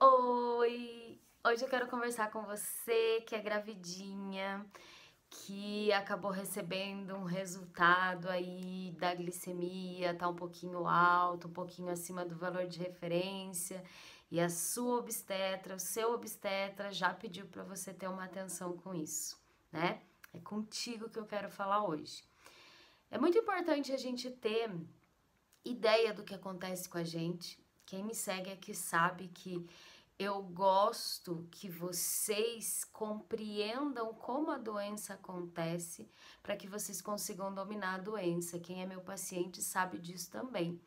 Oi! Hoje eu quero conversar com você que é gravidinha, que acabou recebendo um resultado aí da glicemia, tá um pouquinho alto, um pouquinho acima do valor de referência, e a sua obstetra, o seu obstetra já pediu para você ter uma atenção com isso, né? É contigo que eu quero falar hoje. É muito importante a gente ter ideia do que acontece com a gente. Quem me segue aqui sabe que eu gosto que vocês compreendam como a doença acontece para que vocês consigam dominar a doença. Quem é meu paciente sabe disso também.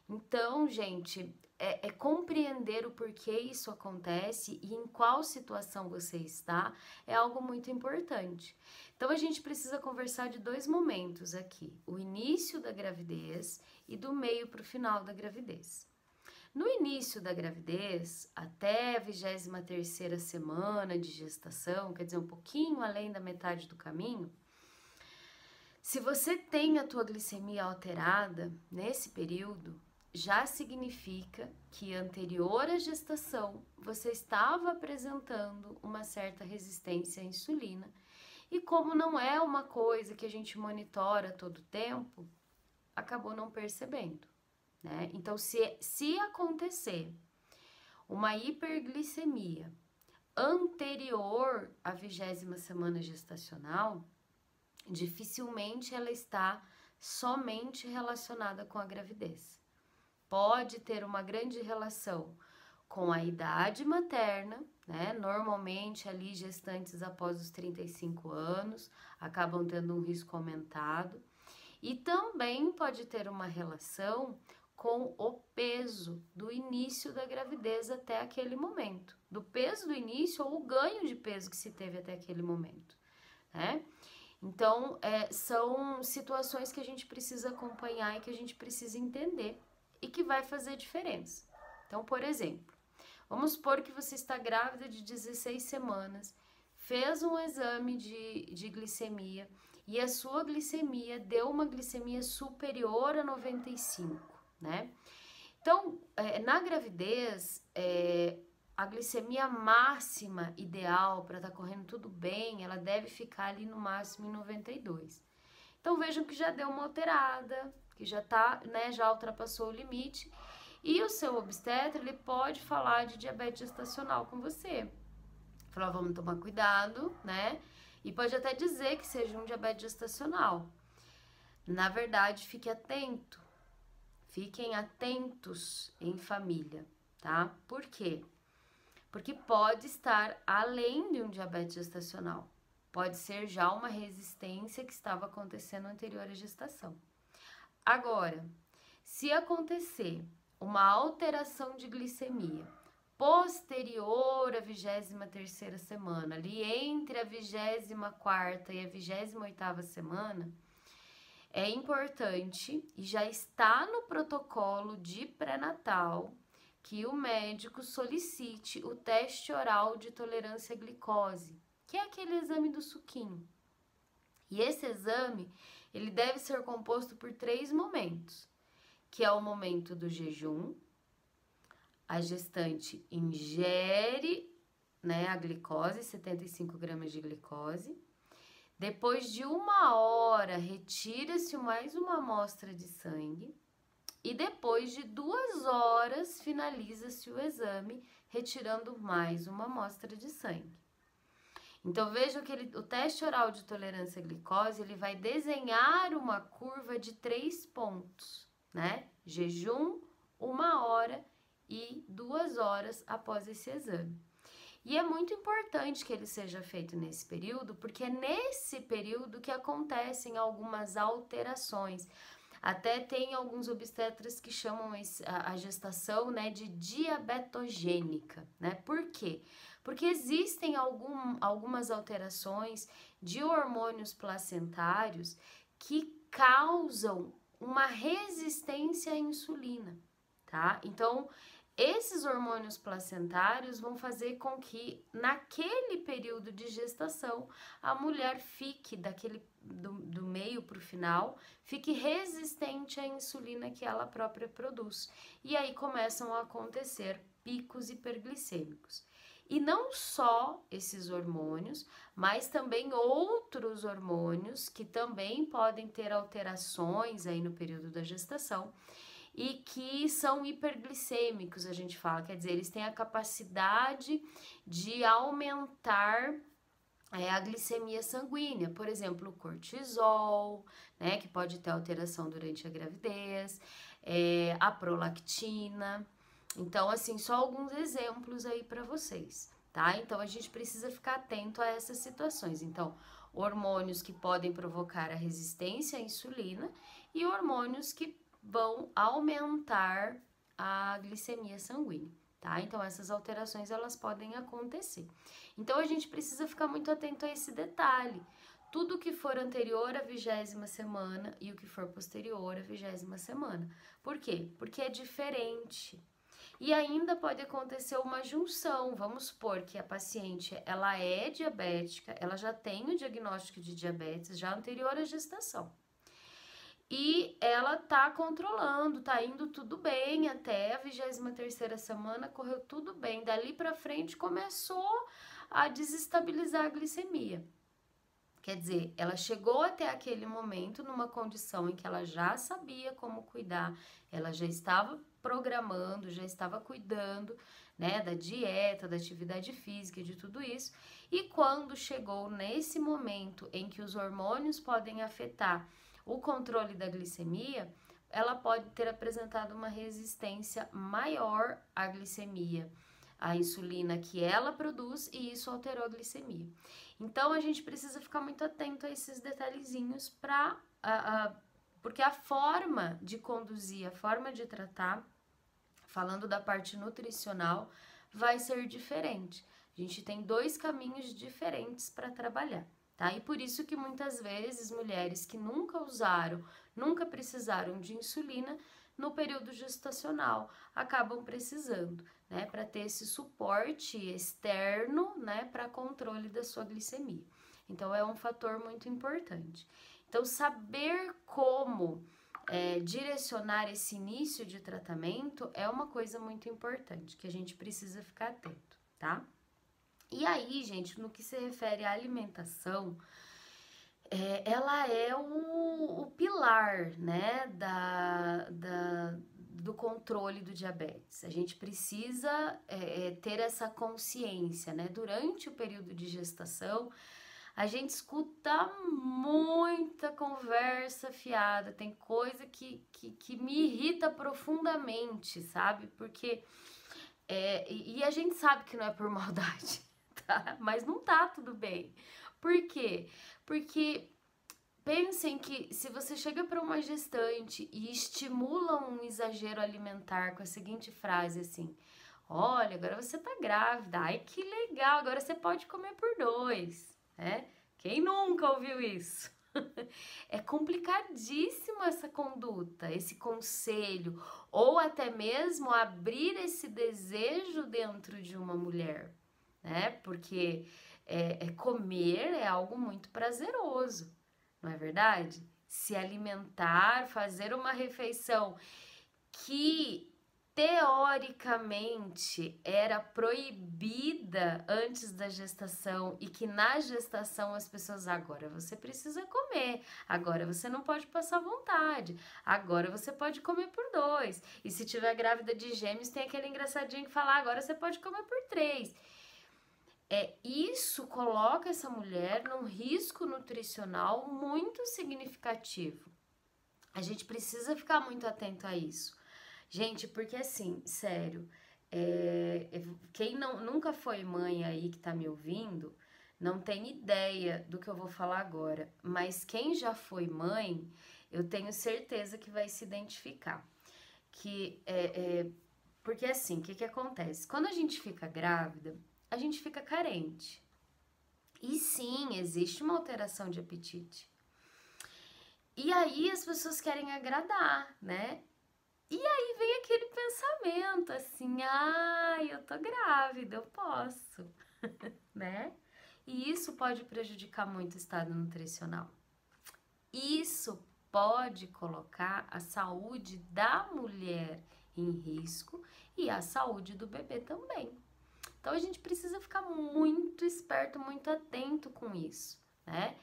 Então, gente, é compreender o porquê isso acontece e em qual situação você está é algo muito importante. Então, a gente precisa conversar de dois momentos aqui: o início da gravidez e do meio para o final da gravidez. No início da gravidez, até a 23ª semana de gestação, quer dizer, um pouquinho além da metade do caminho, se você tem a tua glicemia alterada nesse período, já significa que anterior à gestação você estava apresentando uma certa resistência à insulina. E como não é uma coisa que a gente monitora todo tempo, acabou não percebendo, né? Então, se acontecer uma hiperglicemia anterior à 20ª semana gestacional, dificilmente ela está somente relacionada com a gravidez. Pode ter uma grande relação com a idade materna, né? Normalmente ali gestantes após os 35 anos acabam tendo um risco aumentado. E também pode ter uma relação com o peso do início da gravidez até aquele momento. Do peso do início ou o ganho de peso que se teve até aquele momento, né? Então, são situações que a gente precisa acompanhar e que a gente precisa entender e que vai fazer diferença. Então, por exemplo, vamos supor que você está grávida de 16 semanas, fez um exame de glicemia e a sua glicemia deu uma glicemia superior a 95, né? Então, na gravidez, a glicemia máxima ideal para estar correndo tudo bem, ela deve ficar ali no máximo em 92. Então vejam que já deu uma alterada, que já tá, né, já ultrapassou o limite, e o seu obstetra, ele pode falar de diabetes gestacional com você. Falar, vamos tomar cuidado, né? E pode até dizer que seja um diabetes gestacional. Na verdade, fique atento. Fiquem atentos em família, tá? Por quê? Porque pode estar além de um diabetes gestacional. Pode ser já uma resistência que estava acontecendo anterior à gestação. Agora, se acontecer uma alteração de glicemia posterior à 23ª semana, ali entre a 24ª e a 28ª semana, é importante e já está no protocolo de pré-natal que o médico solicite o teste oral de tolerância à glicose, que é aquele exame do suquinho. E esse exame, ele deve ser composto por 3 momentos, que é o momento do jejum, a gestante ingere, né, a glicose, 75 gramas de glicose. Depois de 1 hora, retira-se mais uma amostra de sangue. E depois de 2 horas, finaliza-se o exame, retirando mais uma amostra de sangue. Então, vejam que o teste oral de tolerância à glicose, ele vai desenhar uma curva de 3 pontos, né? Jejum, 1 hora e 2 horas após esse exame. E é muito importante que ele seja feito nesse período, porque é nesse período que acontecem algumas alterações. Até tem alguns obstetras que chamam a gestação, né, de diabetogênica, né? Por quê? Porque existem algumas alterações de hormônios placentários que causam uma resistência à insulina, tá? Então, esses hormônios placentários vão fazer com que, naquele período de gestação, a mulher fique, do meio para o final, fique resistente à insulina que ela própria produz. E aí começam a acontecer picos hiperglicêmicos. E não só esses hormônios, mas também outros hormônios que também podem ter alterações aí no período da gestação e que são hiperglicêmicos, a gente fala, quer dizer, eles têm a capacidade de aumentar a glicemia sanguínea, por exemplo, o cortisol, né, que pode ter alteração durante a gravidez, a prolactina. Então, assim, só alguns exemplos aí para vocês, tá? Então, a gente precisa ficar atento a essas situações. Então, hormônios que podem provocar a resistência à insulina e hormônios que vão aumentar a glicemia sanguínea, tá? Então, essas alterações, elas podem acontecer. Então, a gente precisa ficar muito atento a esse detalhe. Tudo que for anterior à 20ª semana e o que for posterior à 20ª semana. Por quê? Porque é diferente. E ainda pode acontecer uma junção, vamos supor que a paciente, ela é diabética, ela já tem o diagnóstico de diabetes já anterior à gestação. E ela tá controlando, tá indo tudo bem até a 23ª semana, correu tudo bem. Dali pra frente começou a desestabilizar a glicemia. Quer dizer, ela chegou até aquele momento numa condição em que ela já sabia como cuidar, ela já estava programando, já estava cuidando, né, da dieta, da atividade física, de tudo isso. E quando chegou nesse momento em que os hormônios podem afetar o controle da glicemia, ela pode ter apresentado uma resistência maior à glicemia, à insulina que ela produz, e isso alterou a glicemia. Então, a gente precisa ficar muito atento a esses detalhezinhos porque a forma de conduzir, a forma de tratar, falando da parte nutricional, vai ser diferente. A gente tem 2 caminhos diferentes para trabalhar, tá? E por isso que muitas vezes mulheres que nunca usaram, nunca precisaram de insulina, no período gestacional acabam precisando, né, para ter esse suporte externo, né, para controle da sua glicemia. Então, é um fator muito importante. Então, saber como direcionar esse início de tratamento é uma coisa muito importante, que a gente precisa ficar atento, tá? E aí, gente, no que se refere à alimentação, ela é o pilar, né, do controle do diabetes. A gente precisa ter essa consciência, né? Durante o período de gestação, a gente escuta muita conversa fiada, tem coisa que me irrita profundamente, sabe? Porque, e a gente sabe que não é por maldade, tá? Mas não tá tudo bem. Por quê? Porque pensem que se você chega para uma gestante e estimula um exagero alimentar com a seguinte frase assim: olha, agora você tá grávida, ai que legal, agora você pode comer por 2, né? Quem nunca ouviu isso? É complicadíssimo essa conduta, esse conselho, ou até mesmo abrir esse desejo dentro de uma mulher, né? Porque comer é algo muito prazeroso, não é verdade? Se alimentar, fazer uma refeição que teoricamente era proibida antes da gestação e que na gestação as pessoas, agora você precisa comer, agora você não pode passar vontade, agora você pode comer por 2. E se tiver grávida de gêmeos, tem aquele engraçadinho que fala, agora você pode comer por 3. Isso coloca essa mulher num risco nutricional muito significativo. A gente precisa ficar muito atento a isso. Gente, porque assim, sério, quem nunca foi mãe aí que tá me ouvindo, não tem ideia do que eu vou falar agora. Mas quem já foi mãe, eu tenho certeza que vai se identificar. Porque assim, o que acontece? Quando a gente fica grávida, a gente fica carente. E sim, existe uma alteração de apetite. E aí as pessoas querem agradar, né? E aí vem aquele pensamento assim, eu tô grávida, eu posso, né? E isso pode prejudicar muito o estado nutricional. Isso pode colocar a saúde da mulher em risco e a saúde do bebê também. Então a gente precisa ficar muito esperto, muito atento com isso, né?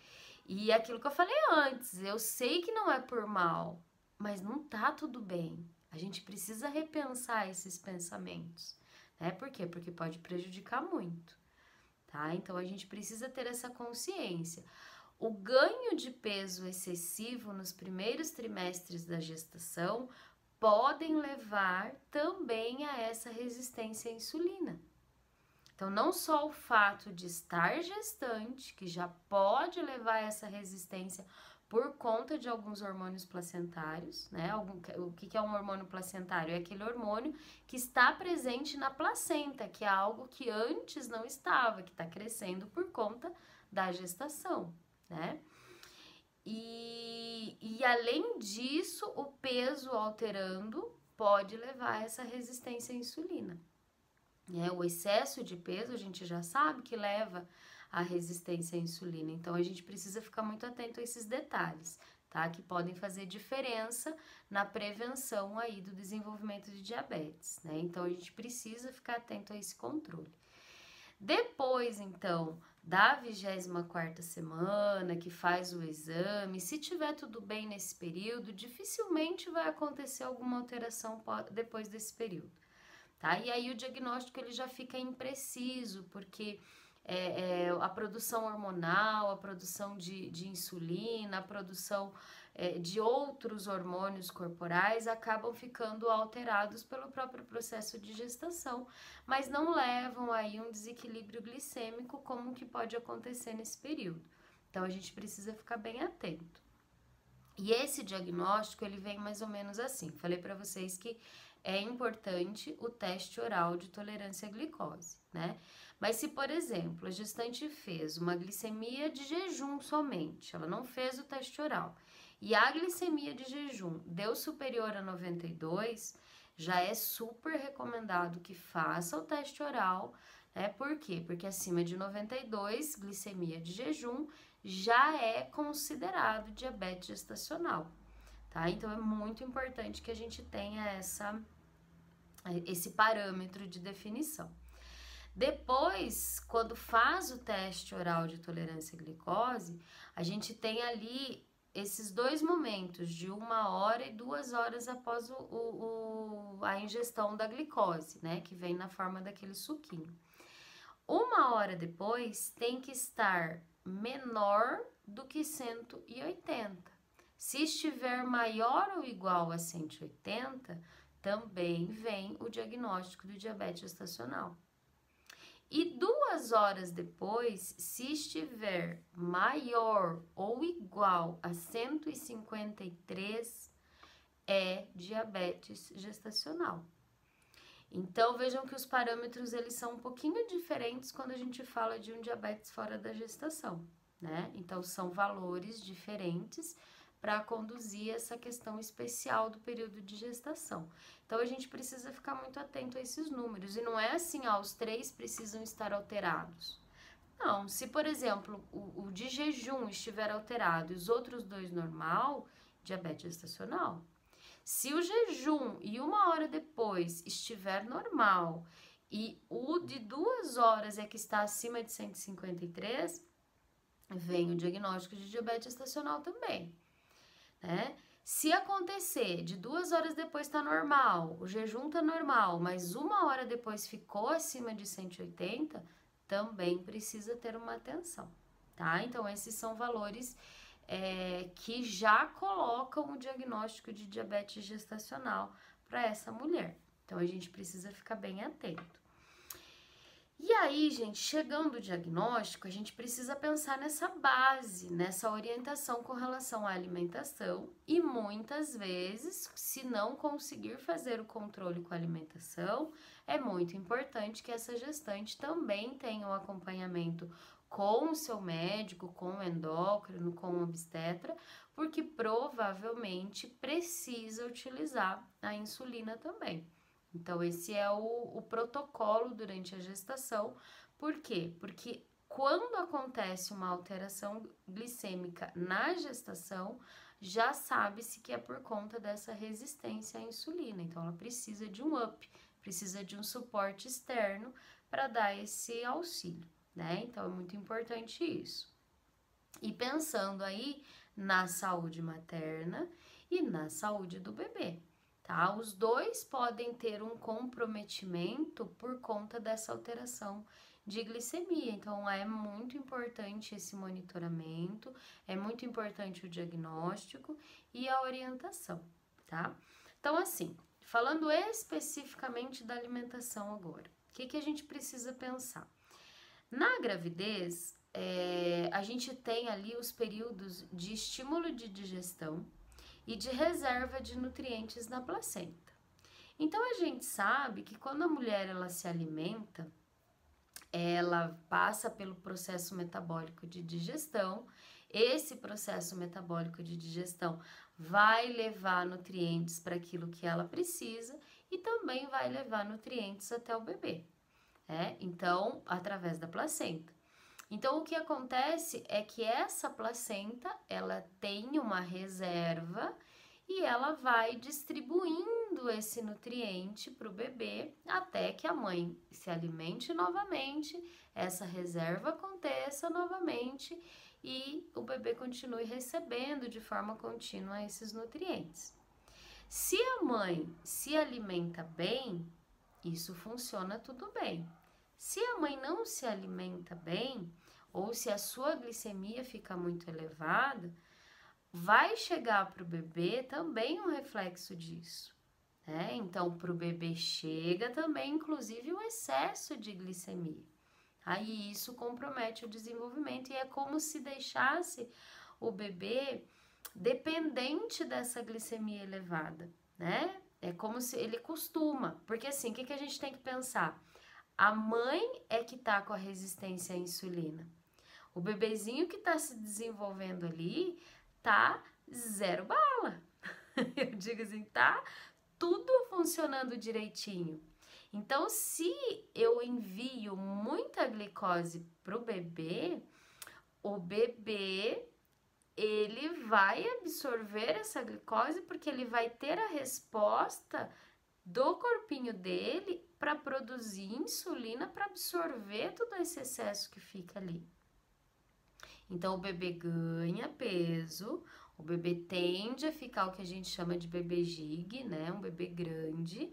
E aquilo que eu falei antes, eu sei que não é por mal, mas não tá tudo bem. A gente precisa repensar esses pensamentos, né? Por quê? Porque pode prejudicar muito, tá? Então a gente precisa ter essa consciência. O ganho de peso excessivo nos primeiros trimestres da gestação podem levar também a essa resistência à insulina. Então, não só o fato de estar gestante, que já pode levar a essa resistência por conta de alguns hormônios placentários, né? O que é um hormônio placentário? É aquele hormônio que está presente na placenta, que é algo que antes não estava, que está crescendo por conta da gestação, né? E além disso, o peso alterando pode levar a essa resistência à insulina. O excesso de peso a gente já sabe que leva à resistência à insulina, então a gente precisa ficar muito atento a esses detalhes, tá? Que podem fazer diferença na prevenção aí do desenvolvimento de diabetes, né? Então a gente precisa ficar atento a esse controle. Depois, então, da 24ª semana, que faz o exame, se tiver tudo bem nesse período, dificilmente vai acontecer alguma alteração depois desse período. Tá? E aí o diagnóstico ele já fica impreciso, porque a produção hormonal, a produção de insulina, a produção de outros hormônios corporais acabam ficando alterados pelo próprio processo de gestação, mas não levam aí um desequilíbrio glicêmico como que pode acontecer nesse período. Então a gente precisa ficar bem atento. E esse diagnóstico ele vem mais ou menos assim. Falei para vocês que é importante o teste oral de tolerância à glicose, né? Mas se, por exemplo, a gestante fez uma glicemia de jejum somente, ela não fez o teste oral, e a glicemia de jejum deu superior a 92, já é super recomendado que faça o teste oral, né? Por quê? Porque acima de 92, glicemia de jejum, já é considerado diabetes gestacional, tá? Então é muito importante que a gente tenha esse parâmetro de definição. Depois, quando faz o teste oral de tolerância à glicose, a gente tem ali esses dois momentos, de 1 hora e 2 horas após a ingestão da glicose, né? Que vem na forma daquele suquinho. 1 hora depois tem que estar menor do que 180. Se estiver maior ou igual a 180, também vem o diagnóstico do diabetes gestacional. E 2 horas depois, se estiver maior ou igual a 153, é diabetes gestacional. Então, vejam que os parâmetros eles são um pouquinho diferentes quando a gente fala de um diabetes fora da gestação, né? Então, são valores diferentes para conduzir essa questão especial do período de gestação. Então, a gente precisa ficar muito atento a esses números. E não é assim, os 3 precisam estar alterados. Não, se, por exemplo, o de jejum estiver alterado e os outros 2 normal, diabetes gestacional. Se o jejum e 1 hora depois estiver normal e o de 2 horas é que está acima de 153, vem o diagnóstico de diabetes gestacional também, né? Se acontecer de 2 horas depois tá normal, o jejum tá normal, mas 1 hora depois ficou acima de 180, também precisa ter uma atenção, tá? Então, esses são valores que já colocam o diagnóstico de diabetes gestacional para essa mulher. Então, a gente precisa ficar bem atento. E aí, gente, chegando o diagnóstico, a gente precisa pensar nessa base, nessa orientação com relação à alimentação e muitas vezes, se não conseguir fazer o controle com a alimentação, é muito importante que essa gestante também tenha um acompanhamento com o seu médico, com o endócrino, com o obstetra, porque provavelmente precisa utilizar a insulina também. Então, esse é o protocolo durante a gestação. Por quê? Porque quando acontece uma alteração glicêmica na gestação, já sabe-se que é por conta dessa resistência à insulina. Então, ela precisa de um up, precisa de um suporte externo para dar esse auxílio, né? Então, é muito importante isso. E pensando aí na saúde materna e na saúde do bebê, tá? Os dois podem ter um comprometimento por conta dessa alteração de glicemia. Então, é muito importante esse monitoramento, é muito importante o diagnóstico e a orientação, tá? Então, assim, falando especificamente da alimentação agora, o que a gente precisa pensar? Na gravidez, a gente tem ali os períodos de estímulo de digestão e de reserva de nutrientes na placenta. Então, a gente sabe que quando a mulher ela se alimenta, ela passa pelo processo metabólico de digestão. Esse processo metabólico de digestão vai levar nutrientes para aquilo que ela precisa e também vai levar nutrientes até o bebê, então, através da placenta. Então, o que acontece é que essa placenta, ela tem uma reserva e ela vai distribuindo esse nutriente para o bebê até que a mãe se alimente novamente, essa reserva aconteça novamente e o bebê continue recebendo de forma contínua esses nutrientes. Se a mãe se alimenta bem, isso funciona tudo bem. Se a mãe não se alimenta bem, ou se a sua glicemia fica muito elevada, vai chegar para o bebê também um reflexo disso, né? Então, para o bebê chega também, inclusive, o excesso de glicemia. Aí isso compromete o desenvolvimento e é como se deixasse o bebê dependente dessa glicemia elevada, né? É como se ele costuma, porque assim, o que a gente tem que pensar? A mãe é que tá com a resistência à insulina. O bebezinho que tá se desenvolvendo ali tá zero bala. Eu digo assim, tá tudo funcionando direitinho. Então, se eu envio muita glicose pro bebê, o bebê ele vai absorver essa glicose porque ele vai ter a resposta do corpinho dele para produzir insulina para absorver todo esse excesso que fica ali. Então, o bebê ganha peso, o bebê tende a ficar o que a gente chama de bebê gig, né? Um bebê grande.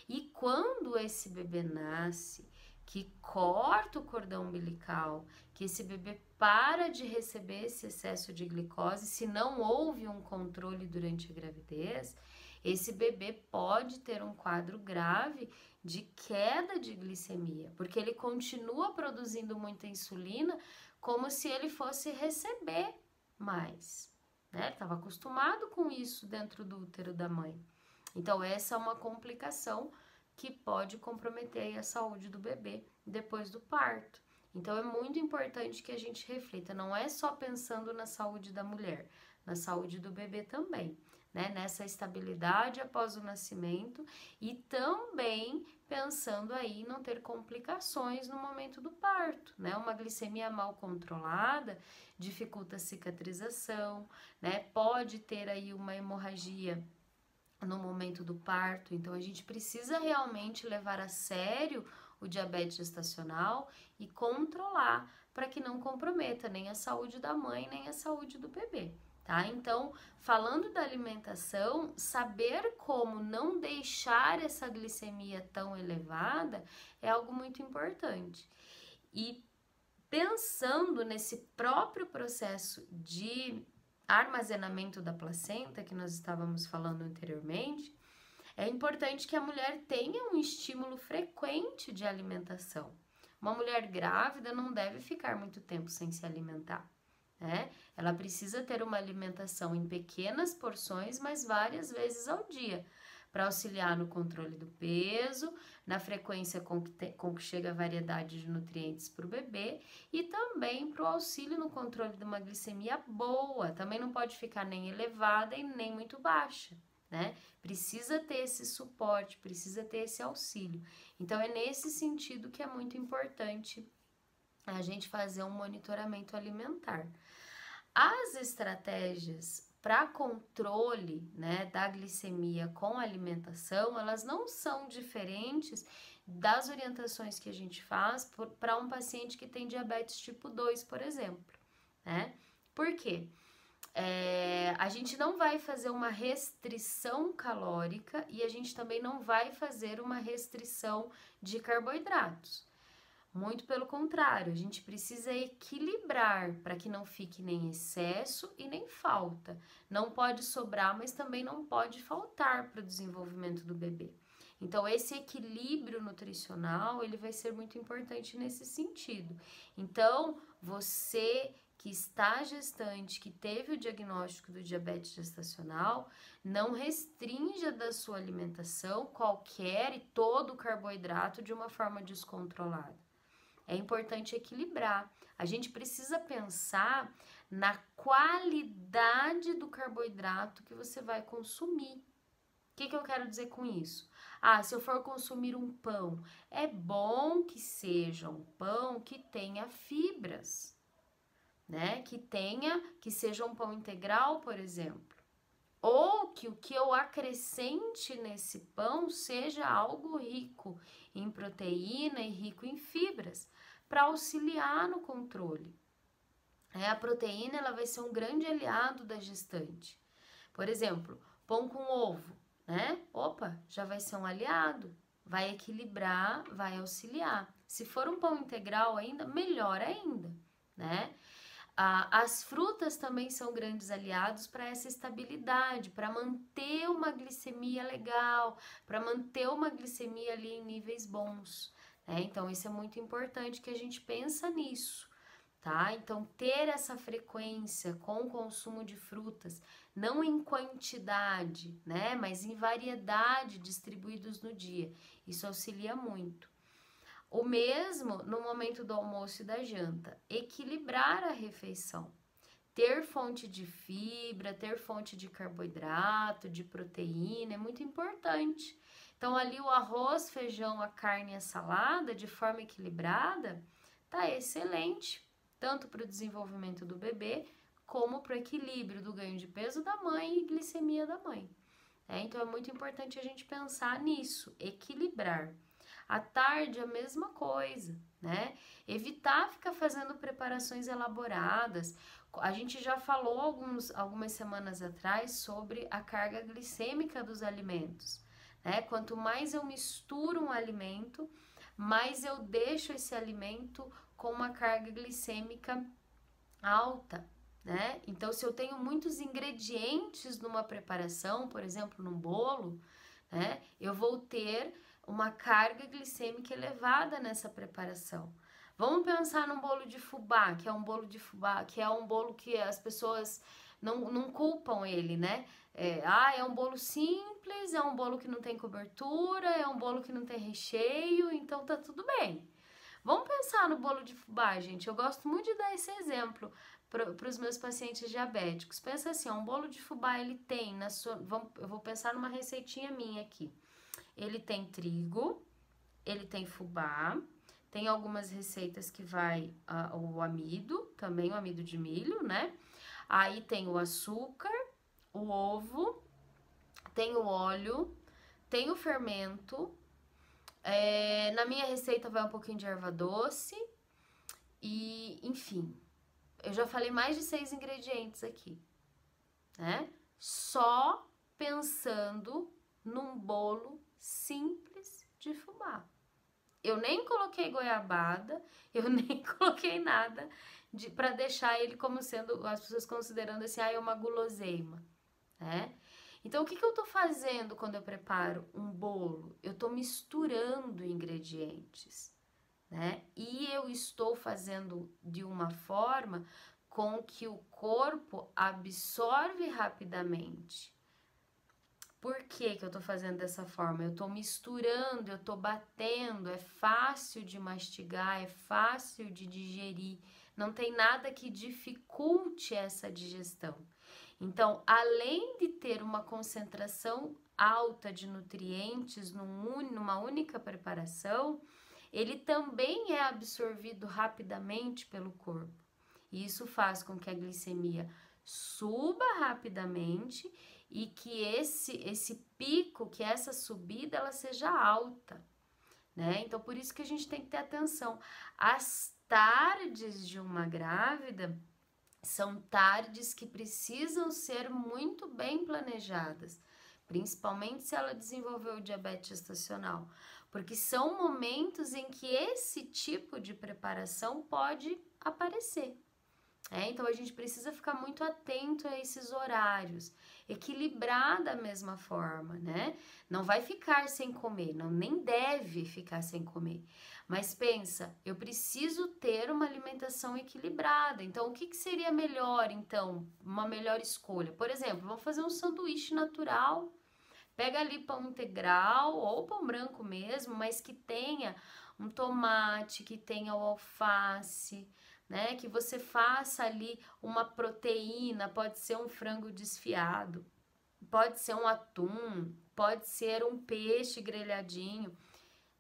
E quando esse bebê nasce, que corta o cordão umbilical, que esse bebê para de receber esse excesso de glicose, se não houve um controle durante a gravidez, esse bebê pode ter um quadro grave de queda de glicemia, porque ele continua produzindo muita insulina como se ele fosse receber mais, né? Ele estava acostumado com isso dentro do útero da mãe. Então, essa é uma complicação que pode comprometer a saúde do bebê depois do parto. Então, é muito importante que a gente reflita, não é só pensando na saúde da mulher, na saúde do bebê também, né? Nessa estabilidade após o nascimento e também pensando aí em não ter complicações no momento do parto, né? Uma glicemia mal controlada dificulta a cicatrização, né? Pode ter aí uma hemorragia no momento do parto, então a gente precisa realmente levar a sério o diabetes gestacional e controlar para que não comprometa nem a saúde da mãe nem a saúde do bebê, tá? Então, falando da alimentação, saber como não deixar essa glicemia tão elevada é algo muito importante. E pensando nesse próprio processo de armazenamento da placenta que nós estávamos falando anteriormente, é importante que a mulher tenha um estímulo frequente de alimentação. Uma mulher grávida não deve ficar muito tempo sem se alimentar, né? Ela precisa ter uma alimentação em pequenas porções, mas várias vezes ao dia, para auxiliar no controle do peso, na frequência com que chega a variedade de nutrientes para o bebê e também para o auxílio no controle de uma glicemia boa. Também não pode ficar nem elevada e nem muito baixa, né? Precisa ter esse suporte, precisa ter esse auxílio. Então, é nesse sentido que é muito importante a gente fazer um monitoramento alimentar. As estratégias para controle, né, da glicemia com alimentação, elas não são diferentes das orientações que a gente faz para um paciente que tem diabetes tipo 2, por exemplo, né? Por quê? A gente não vai fazer uma restrição calórica e a gente também não vai fazer uma restrição de carboidratos. Muito pelo contrário, a gente precisa equilibrar para que não fique nem excesso e nem falta. Não pode sobrar, mas também não pode faltar para o desenvolvimento do bebê. Então, esse equilíbrio nutricional, ele vai ser muito importante nesse sentido. Então, você que está gestante, que teve o diagnóstico do diabetes gestacional, não restrinja da sua alimentação qualquer e todo o carboidrato de uma forma descontrolada. É importante equilibrar. A gente precisa pensar na qualidade do carboidrato que você vai consumir. O que eu quero dizer com isso? Se eu for consumir um pão, é bom que seja um pão que tenha fibras, né? Que seja um pão integral, por exemplo. Ou que o que eu acrescente nesse pão seja algo rico em proteína e rico em fibras, para auxiliar no controle. A proteína ela vai ser um grande aliado da gestante. Por exemplo, pão com ovo, né? Já vai ser um aliado, vai equilibrar, vai auxiliar. Se for um pão integral ainda, melhor ainda, né? As frutas também são grandes aliados para essa estabilidade, para manter uma glicemia legal, para manter uma glicemia ali em níveis bons. Então, isso é muito importante que a gente pensa nisso, tá? Então, ter essa frequência com o consumo de frutas, não em quantidade, né? Mas em variedade distribuídos no dia. Isso auxilia muito. O mesmo no momento do almoço e da janta, equilibrar a refeição, ter fonte de fibra, ter fonte de carboidrato, de proteína, é muito importante. Então ali o arroz, feijão, a carne e a salada de forma equilibrada, tá excelente, tanto para o desenvolvimento do bebê, como para o equilíbrio do ganho de peso da mãe e glicemia da mãe. Então é muito importante a gente pensar nisso, equilibrar. À tarde, a mesma coisa, né? Evitar ficar fazendo preparações elaboradas. A gente já falou algumas semanas atrás sobre a carga glicêmica dos alimentos, né? Quanto mais eu misturo um alimento, mais eu deixo esse alimento com uma carga glicêmica alta, né? Então, se eu tenho muitos ingredientes numa preparação, por exemplo, num bolo, né? Eu vou ter uma carga glicêmica elevada nessa preparação. Vamos pensar num bolo de fubá, que é um bolo que as pessoas não culpam ele, né? É um bolo simples, é um bolo que não tem cobertura, é um bolo que não tem recheio, então tá tudo bem. Vamos pensar no bolo de fubá, gente. Eu gosto muito de dar esse exemplo para os meus pacientes diabéticos. Pensa assim, um bolo de fubá, ele tem eu vou pensar numa receitinha minha aqui. Ele tem trigo, ele tem fubá, tem algumas receitas que vai o amido, também o amido de milho, né? Aí tem o açúcar, o ovo, tem o óleo, tem o fermento. Na minha receita vai um pouquinho de erva doce e, enfim, eu já falei mais de 6 ingredientes aqui, né? Só pensando num bolo simples de fubá. Eu nem coloquei goiabada, eu nem coloquei nada para deixar ele como sendo, as pessoas considerando assim, é uma guloseima, né? Então, o que eu tô fazendo quando eu preparo um bolo? Eu tô misturando ingredientes, né? E eu estou fazendo de uma forma com que o corpo absorve rapidamente. Por que eu tô fazendo dessa forma? Eu tô misturando, eu tô batendo, é fácil de mastigar, é fácil de digerir, não tem nada que dificulte essa digestão. Então, além de ter uma concentração alta de nutrientes numa única preparação, ele também é absorvido rapidamente pelo corpo. E isso faz com que a glicemia suba rapidamente e que esse pico, que essa subida, ela seja alta, né? Então, por isso que a gente tem que ter atenção. As tardes de uma grávida são tardes que precisam ser muito bem planejadas, principalmente se ela desenvolveu diabetes gestacional, porque são momentos em que esse tipo de preparação pode aparecer. Então a gente precisa ficar muito atento a esses horários, equilibrar da mesma forma, né? Não vai ficar sem comer, não, nem deve ficar sem comer. Mas pensa, eu preciso ter uma alimentação equilibrada. Então, o que seria melhor, então, uma melhor escolha? Por exemplo, vamos fazer um sanduíche natural. Pega ali pão integral ou pão branco mesmo, mas que tenha um tomate, que tenha o alface, né? Que você faça ali uma proteína, pode ser um frango desfiado, pode ser um atum, pode ser um peixe grelhadinho,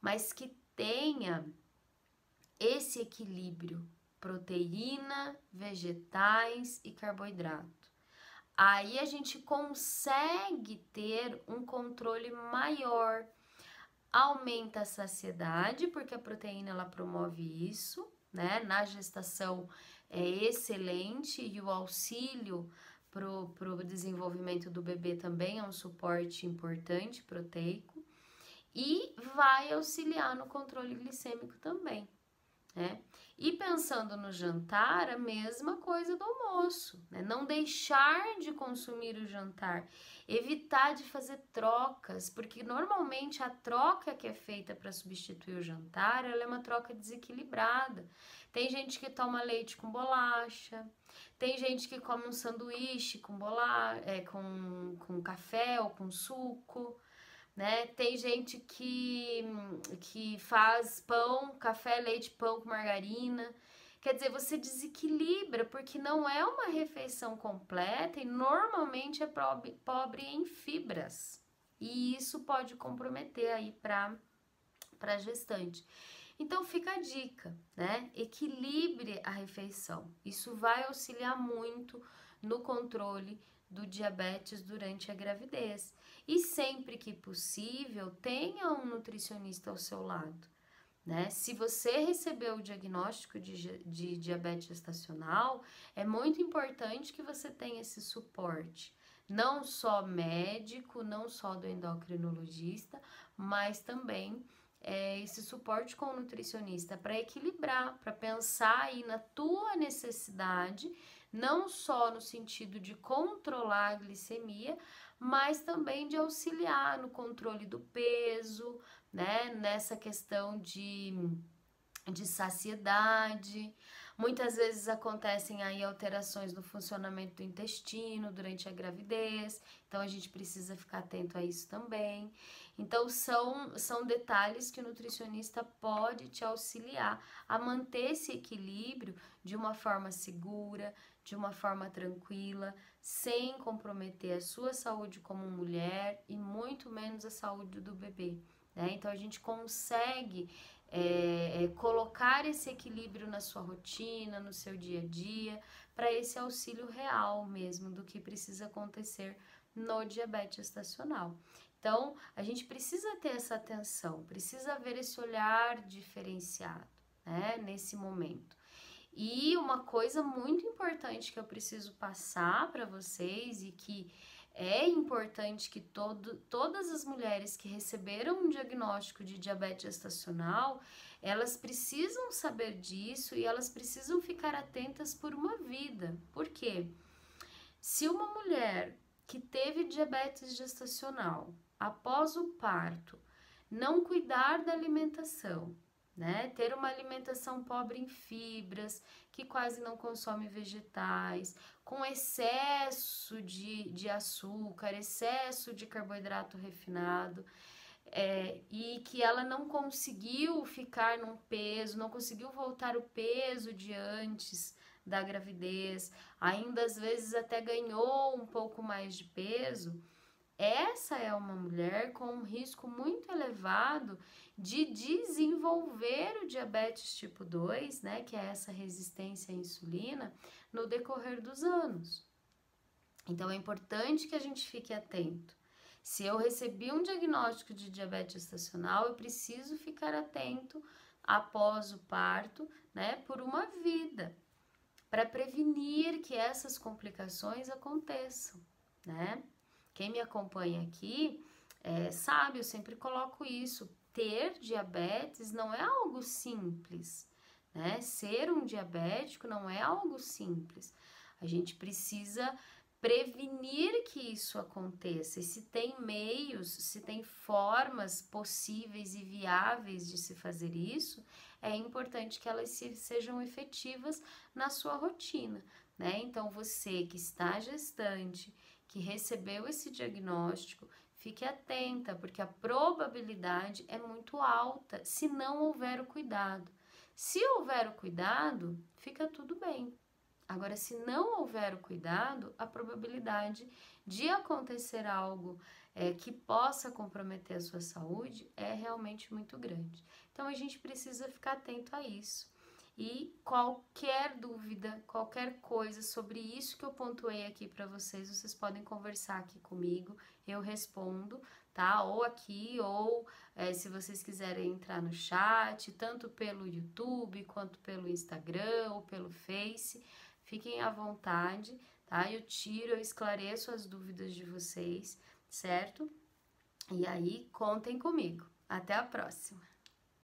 mas que tenha esse equilíbrio, proteína, vegetais e carboidrato. Aí a gente consegue ter um controle maior, aumenta a saciedade, porque a proteína ela promove isso, né? Na gestação é excelente e o auxílio pro desenvolvimento do bebê também é um suporte importante, proteico, e vai auxiliar no controle glicêmico também, né? E pensando no jantar, a mesma coisa do almoço, né? Não deixar de consumir o jantar, evitar de fazer trocas, porque normalmente a troca que é feita para substituir o jantar, ela é uma troca desequilibrada. Tem gente que toma leite com bolacha, tem gente que come um sanduíche com com café ou com suco, né? Tem gente que faz pão, café, leite, pão com margarina. Quer dizer, você desequilibra porque não é uma refeição completa e normalmente é pobre em fibras. E isso pode comprometer aí para gestante. Então fica a dica, né? Equilibre a refeição. Isso vai auxiliar muito no controle do diabetes durante a gravidez. E sempre que possível, tenha um nutricionista ao seu lado, né? Se você recebeu o diagnóstico de diabetes gestacional, é muito importante que você tenha esse suporte, não só médico, não só do endocrinologista, mas também esse suporte com o nutricionista para equilibrar, para pensar aí na tua necessidade, não só no sentido de controlar a glicemia, mas também de auxiliar no controle do peso, né? Nessa questão de saciedade. Muitas vezes acontecem aí alterações no funcionamento do intestino durante a gravidez, então a gente precisa ficar atento a isso também. Então são detalhes que o nutricionista pode te auxiliar a manter esse equilíbrio de uma forma segura, de uma forma tranquila, sem comprometer a sua saúde como mulher e muito menos a saúde do bebê, né? Então a gente consegue colocar esse equilíbrio na sua rotina, no seu dia a dia, para esse auxílio real mesmo do que precisa acontecer no diabetes gestacional. Então, a gente precisa ter essa atenção, precisa haver esse olhar diferenciado, né, nesse momento. E uma coisa muito importante que eu preciso passar para vocês e que é importante que todas as mulheres que receberam um diagnóstico de diabetes gestacional, elas precisam saber disso e elas precisam ficar atentas por uma vida. Por quê? Se uma mulher que teve diabetes gestacional após o parto não cuidar da alimentação, né? Ter uma alimentação pobre em fibras, que quase não consome vegetais, com excesso de açúcar, excesso de carboidrato refinado, e que ela não conseguiu ficar num peso, não conseguiu voltar o peso de antes da gravidez, ainda às vezes até ganhou um pouco mais de peso, essa é uma mulher com um risco muito elevado de desenvolver o diabetes tipo 2, né, que é essa resistência à insulina, no decorrer dos anos. Então, é importante que a gente fique atento. Se eu recebi um diagnóstico de diabetes gestacional, eu preciso ficar atento após o parto, né, por uma vida, para prevenir que essas complicações aconteçam, né? Quem me acompanha aqui sabe, eu sempre coloco isso. Ter diabetes não é algo simples, né? Ser um diabético não é algo simples. A gente precisa prevenir que isso aconteça. E se tem meios, se tem formas possíveis e viáveis de se fazer isso, é importante que elas sejam efetivas na sua rotina, né? Então, você que está gestante, que recebeu esse diagnóstico, fique atenta, porque a probabilidade é muito alta se não houver o cuidado. Se houver o cuidado, fica tudo bem. Agora, se não houver o cuidado, a probabilidade de acontecer algo que possa comprometer a sua saúde é realmente muito grande. Então, a gente precisa ficar atento a isso. E qualquer dúvida, qualquer coisa sobre isso que eu pontuei aqui para vocês, vocês podem conversar aqui comigo, eu respondo, tá? Ou aqui, ou se vocês quiserem entrar no chat, tanto pelo YouTube, quanto pelo Instagram, ou pelo Face, fiquem à vontade, tá? Eu esclareço as dúvidas de vocês, certo? E aí, contem comigo. Até a próxima!